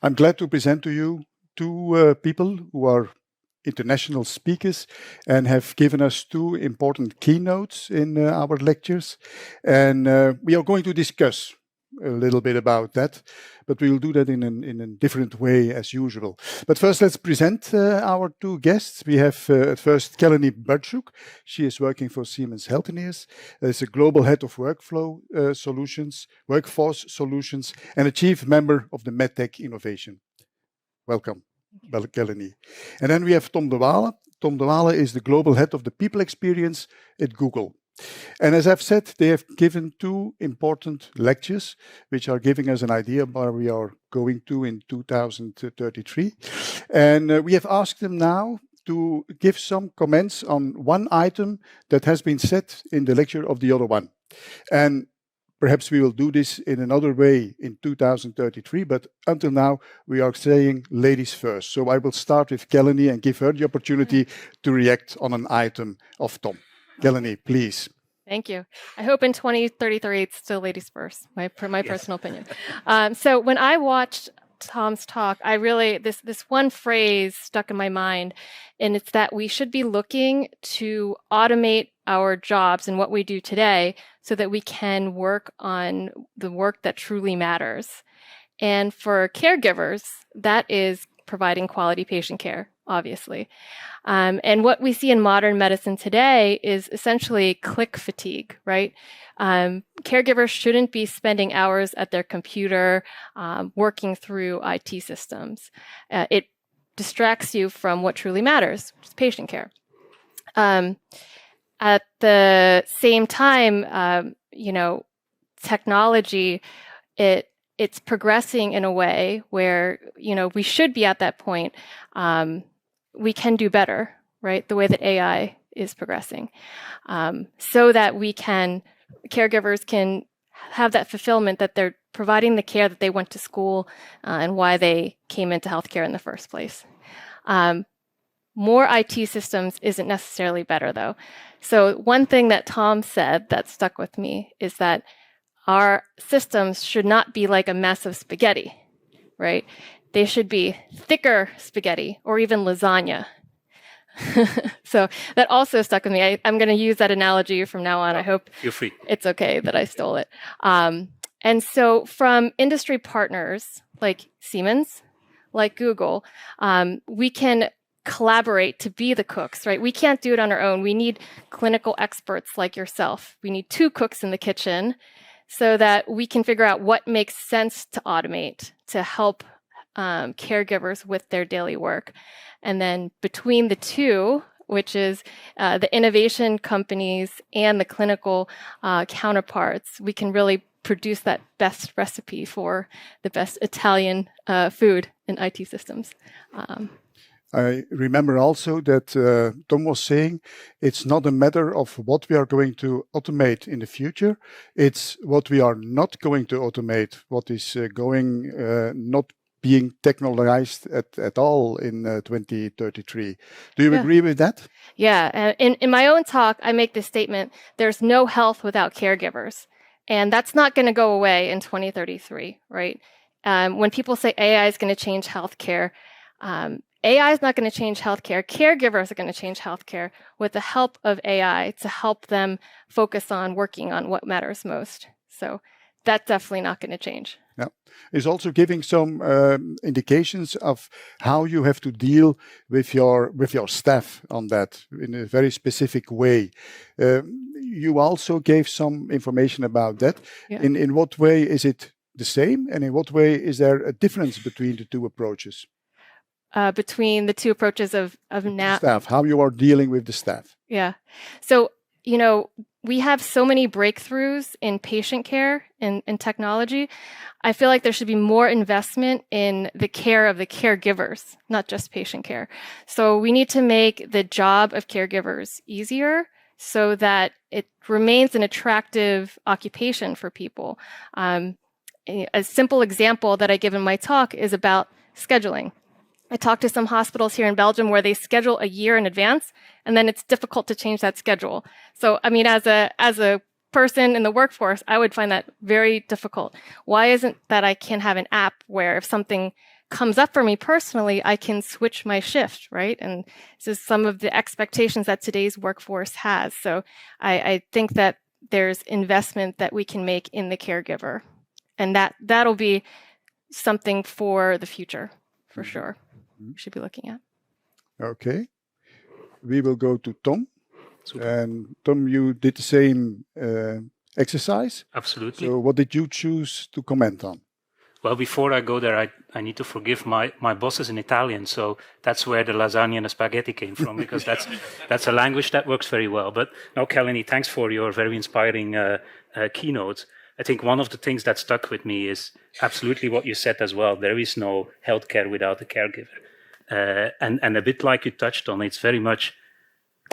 I'm glad to present to you two people who are international speakers and have given us two important keynotes in our lectures. And we are going to discuss a little bit about that, but we will do that in a different way as usual. But first, let's present our two guests. We have at first Kelleny Berchuck. She is working for Siemens Healthineers as a global head of workforce solutions, and a chief member of the MedTech Innovation. Welcome, Kelleny. And then we have Tom Dewaele. Tom Dewaele is the global head of the people experience at Google. And as I've said, they have given two important lectures, which are giving us an idea of where we are going to in 2033. And we have asked them now to give some comments on one item that has been said in the lecture of the other one. And perhaps we will do this in another way in 2033, but until now, we are saying ladies first. So I will start with Kelleny and give her the opportunity to react on an item of Tom. Kelleny, please. Thank you. I hope in 2033 it's still ladies first, my personal opinion. So when I watched Tom's talk, I really, this one phrase stuck in my mind, and it's that we should be looking to automate our jobs and what we do today so that we can work on the work that truly matters. And for caregivers, that is providing quality patient care, obviously. And what we see in modern medicine today is essentially click fatigue, right? Caregivers shouldn't be spending hours at their computer working through IT systems. It distracts you from what truly matters, which is patient care. At the same time, technology, it's progressing in a way where, we should be at that point. We can do better, right? The way that AI is progressing, so that caregivers can have that fulfillment that they're providing the care that they went to school and why they came into healthcare in the first place. More IT systems isn't necessarily better, though. So one thing that Tom said that stuck with me is that our systems should not be like a mess of spaghetti, right? They should be thicker spaghetti or even lasagna. So that also stuck with me. I'm going to use that analogy from now on. I hope Feel free. It's okay that I stole it. And so from industry partners like Siemens, like Google, we can collaborate to be the cooks, right? We can't do it on our own. We need clinical experts like yourself. We need two cooks in the kitchen so that we can figure out what makes sense to automate to help caregivers with their daily work. And then between the two, which is the innovation companies and the clinical counterparts, we can really produce that best recipe for the best Italian food in IT systems. I remember also that Tom was saying it's not a matter of what we are going to automate in the future. It's what we are not going to automate, what is not being technologized at all in 2033. Do you agree with that? Yeah. In my own talk, I make this statement, there's no health without caregivers. And that's not going to go away in 2033, right? When people say AI is going to change healthcare, AI is not going to change healthcare. Caregivers are going to change healthcare with the help of AI to help them focus on working on what matters most. So that's definitely not going to change. Yeah, it's also giving some indications of how you have to deal with your staff on that in a very specific way. You also gave some information about that. Yeah. In what way is it the same, and in what way is there a difference between the two approaches? Between the two approaches of now staff, how you are dealing with the staff. Yeah. So, we have so many breakthroughs in patient care and technology. I feel like there should be more investment in the care of the caregivers, not just patient care. So we need to make the job of caregivers easier so that it remains an attractive occupation for people. A simple example that I give in my talk is about scheduling. I talked to some hospitals here in Belgium where they schedule a year in advance, and then it's difficult to change that schedule. So, I mean, as a person in the workforce, I would find that very difficult. Why isn't that I can have an app where if something comes up for me personally, I can switch my shift, right? And this is some of the expectations that today's workforce has. So I think that there's investment that we can make in the caregiver, and that'll be something for the future, for sure. We should be looking at. Okay. We will go to Tom. Super. And Tom, you did the same exercise. Absolutely. So what did you choose to comment on? Well, before I go there, I need to forgive my boss is an Italian, so that's where the lasagna and the spaghetti came from, because that's a language that works very well. But no, Kelleny, thanks for your very inspiring keynote. I think one of the things that stuck with me is absolutely what you said as well. There is no healthcare without a caregiver. And a bit like you touched on, it's very much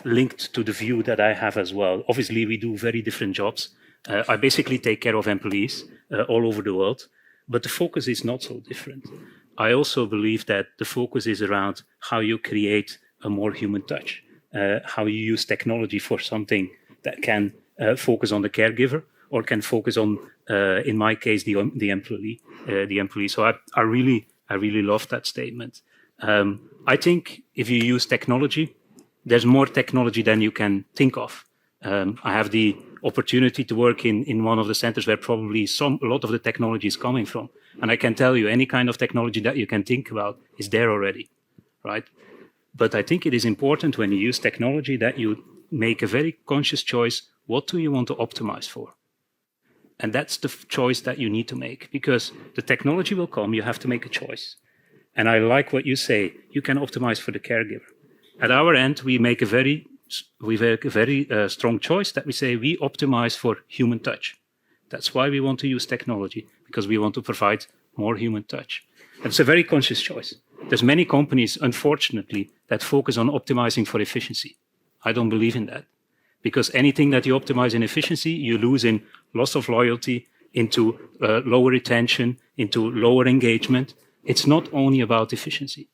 linked to the view that I have as well. Obviously, we do very different jobs. I basically take care of employees all over the world, but the focus is not so different. I also believe that the focus is around how you create a more human touch, how you use technology for something that can focus on the caregiver or can focus on, in my case, the employee. So I really love that statement. I think if you use technology, there's more technology than you can think of. I have the opportunity to work in one of the centers where probably a lot of the technology is coming from. And I can tell you, any kind of technology that you can think about is there already, right? But I think it is important when you use technology that you make a very conscious choice. What do you want to optimize for? And that's the choice that you need to make, because the technology will come, you have to make a choice. And I like what you say, you can optimize for the caregiver. At our end, we make a very strong choice that we say we optimize for human touch. That's why we want to use technology, because we want to provide more human touch. It's a very conscious choice. There's many companies, unfortunately, that focus on optimizing for efficiency. I don't believe in that, because anything that you optimize in efficiency, you lose in loss of loyalty, into lower retention, into lower engagement. It's not only about efficiency.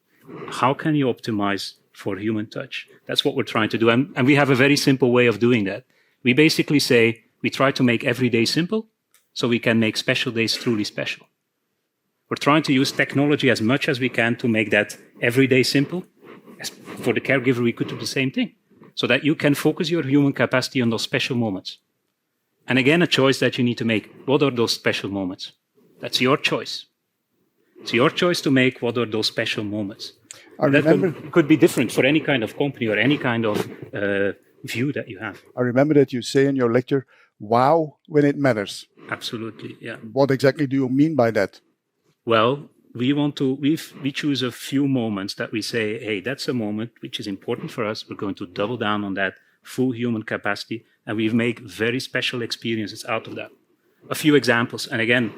How can you optimize for human touch? That's what we're trying to do. And we have a very simple way of doing that. We basically say we try to make every day simple so we can make special days truly special. We're trying to use technology as much as we can to make that every day simple. As for the caregiver, we could do the same thing, so that you can focus your human capacity on those special moments. And again, a choice that you need to make. What are those special moments? That's your choice. It's your choice to make what are those special moments. That could be different for any kind of company or any kind of view that you have. I remember that you say in your lecture, wow, when it matters. Absolutely, yeah. What exactly do you mean by that? Well, we choose a few moments that we say, hey, that's a moment which is important for us. We're going to double down on that full human capacity, and we make very special experiences out of that. A few examples, and again,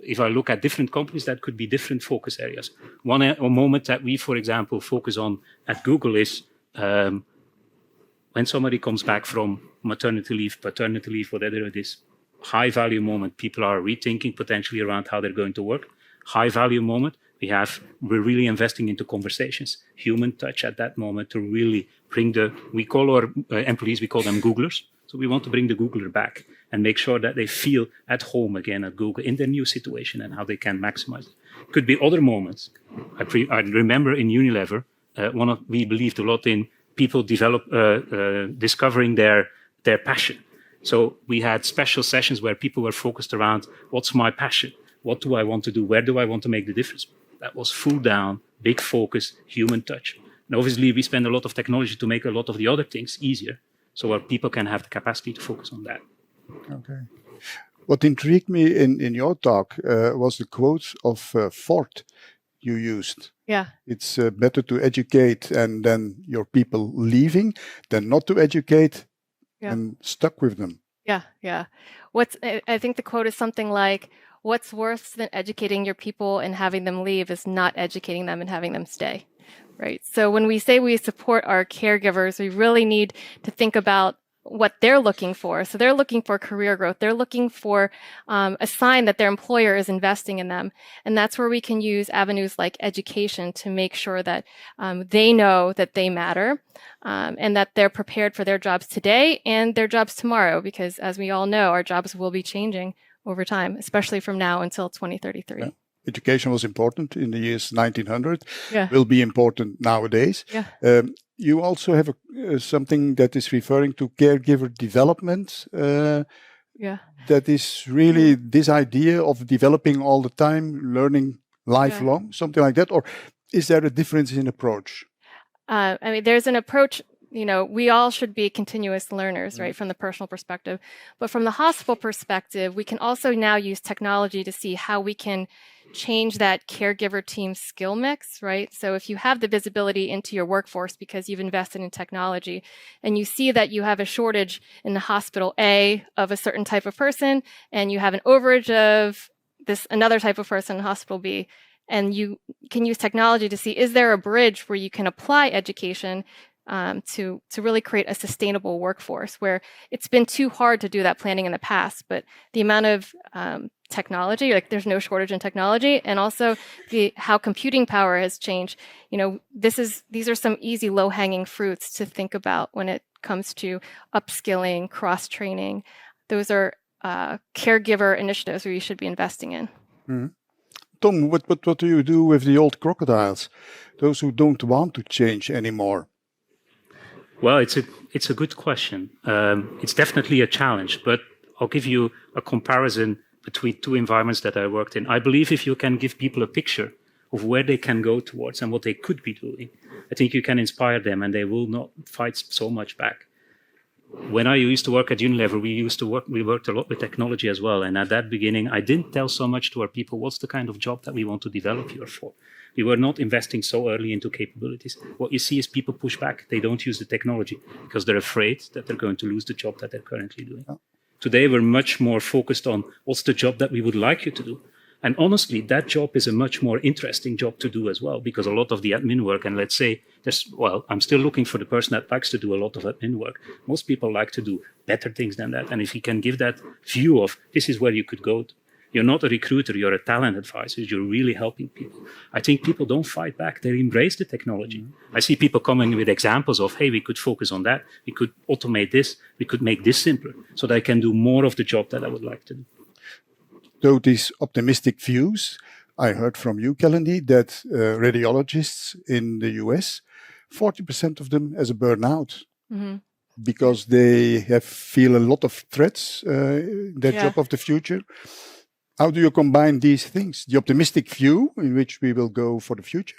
if I look at different companies, that could be different focus areas. One moment that we, for example, focus on at Google is when somebody comes back from maternity leave, paternity leave, whatever it is, high value moment. People are rethinking potentially around how they're going to work. High value moment. We're really investing into conversations, human touch at that moment to really bring we call our employees, we call them Googlers. So we want to bring the Googler back and make sure that they feel at home again at Google in their new situation and how they can maximize it. Could be other moments. I remember in Unilever, we believed a lot in people discovering their passion. So we had special sessions where people were focused around, what's my passion? What do I want to do? Where do I want to make the difference? That was full down, big focus, human touch. And obviously we spend a lot of technology to make a lot of the other things easier, so our people can have the capacity to focus on that. Okay. What intrigued me in your talk was the quote of Ford you used. Yeah. It's better to educate and then your people leaving than not to educate and stuck with them. Yeah, yeah. I think the quote is something like, what's worse than educating your people and having them leave is not educating them and having them stay, right? So when we say we support our caregivers, we really need to think about what they're looking for. So they're looking for career growth. They're looking for a sign that their employer is investing in them. And that's where we can use avenues like education to make sure that they know that they matter and that they're prepared for their jobs today and their jobs tomorrow. Because as we all know, our jobs will be changing over time, especially from now until 2033. education was important in the years 1900, Yeah. will be important nowadays. Yeah. You also have something that is referring to caregiver development. Yeah. That is really this idea of developing all the time, learning lifelong, something like that? Or is there a difference in approach? I mean, there's an approach, we all should be continuous learners, right, from the personal perspective. But from the hospital perspective, we can also now use technology to see how we can change that caregiver team skill mix, right? So if you have the visibility into your workforce because you've invested in technology and you see that you have a shortage in the hospital A of a certain type of person and you have an overage of another type of person in hospital B, and you can use technology to see, is there a bridge where you can apply education to really create a sustainable workforce where it's been too hard to do that planning in the past, but the amount of technology, like there's no shortage in technology, and also how computing power has changed. These are some easy low-hanging fruits to think about when it comes to upskilling, cross-training. Those are caregiver initiatives where you should be investing in. Mm-hmm. Tom, what do you do with the old crocodiles, those who don't want to change anymore? Well, it's a good question. It's definitely a challenge, but I'll give you a comparison between two environments that I worked in. I believe if you can give people a picture of where they can go towards and what they could be doing, I think you can inspire them and they will not fight so much back. When I used to work at Unilever, we worked a lot with technology as well. And at that beginning, I didn't tell so much to our people, what's the kind of job that we want to develop you for? We were not investing so early into capabilities. What you see is people push back. They don't use the technology because they're afraid that they're going to lose the job that they're currently doing. Oh. Today, we're much more focused on what's the job that we would like you to do. And honestly, that job is a much more interesting job to do as well, because a lot of the admin work, and let's say, I'm still looking for the person that likes to do a lot of admin work. Most people like to do better things than that. And if you can give that view of this is where you could go to. You're not a recruiter, you're a talent advisor, you're really helping people. I think people don't fight back, they embrace the technology. Mm-hmm. I see people coming with examples of, hey, we could focus on that, we could automate this, we could make this simpler, so that I can do more of the job that I would like to do. So these optimistic views, I heard from you, Kelleny, that radiologists in the US, 40% of them as a burnout. Mm-hmm. Because they feel a lot of threats in their job of the future. How do you combine these things? The optimistic view in which we will go for the future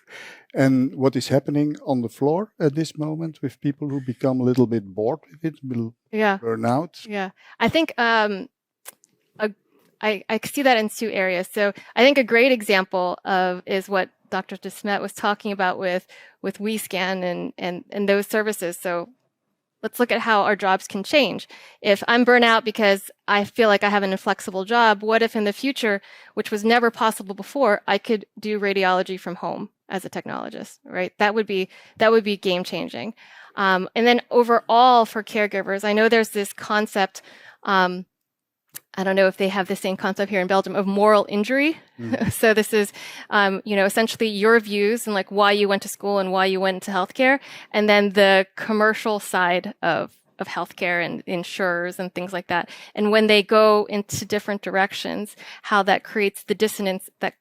and what is happening on the floor at this moment with people who become a little bit bored with it, will burn out? Yeah, I think I see that in two areas. So I think a great example is what Dr. De Smet was talking about with WeScan and those services. So let's look at how our jobs can change. If I'm burnt out because I feel like I have an inflexible job, what if in the future, which was never possible before, I could do radiology from home as a technologist, right? That would be game changing. And then overall for caregivers, I know there's this concept, I don't know if they have the same concept here in Belgium, of moral injury. Mm. So this is, essentially your views and like why you went to school and why you went into healthcare, and then the commercial side of healthcare and insurers and things like that. And when they go into different directions, how that creates the dissonance that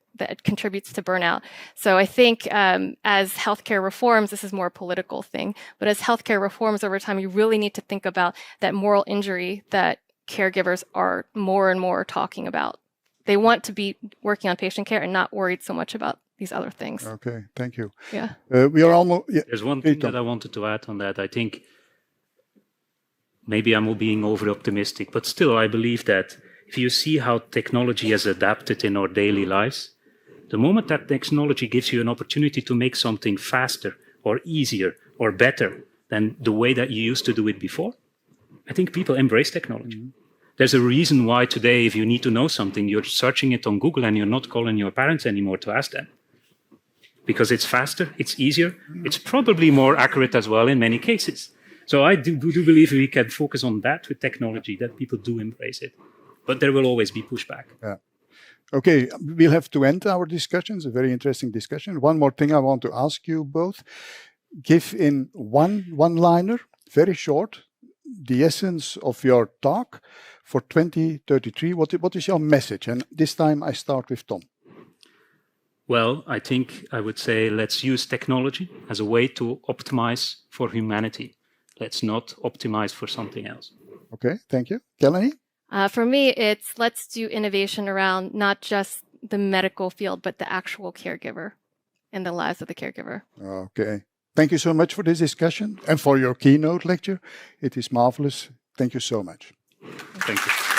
contributes to burnout. So I think as healthcare reforms, this is more a political thing, but as healthcare reforms over time, you really need to think about that moral injury that caregivers are more and more talking about. They want to be working on patient care and not worried so much about these other things. Okay, thank you. Yeah. We are almost... Yeah. There's one thing that I wanted to add on that. I think maybe I'm being over-optimistic, but still I believe that if you see how technology has adapted in our daily lives, the moment that technology gives you an opportunity to make something faster or easier or better than the way that you used to do it before, I think people embrace technology. Mm-hmm. There's a reason why today, if you need to know something, you're searching it on Google and you're not calling your parents anymore to ask them. Because it's faster, it's easier, it's probably more accurate as well in many cases. So I do believe we can focus on that with technology, that people do embrace it. But there will always be pushback. Yeah. Okay, we'll have to end our discussions, a very interesting discussion. One more thing I want to ask you both. Give in one-liner, very short, the essence of your talk for 2033. What is your message? And this time I start with Tom. Well, I think I would say let's use technology as a way to optimize for humanity. Let's not optimize for something else. Okay, thank you. Kelleny? For me, it's let's do innovation around not just the medical field, but the actual caregiver and the lives of the caregiver. Okay. Thank you so much for this discussion and for your keynote lecture. It is marvelous. Thank you so much. Thank you.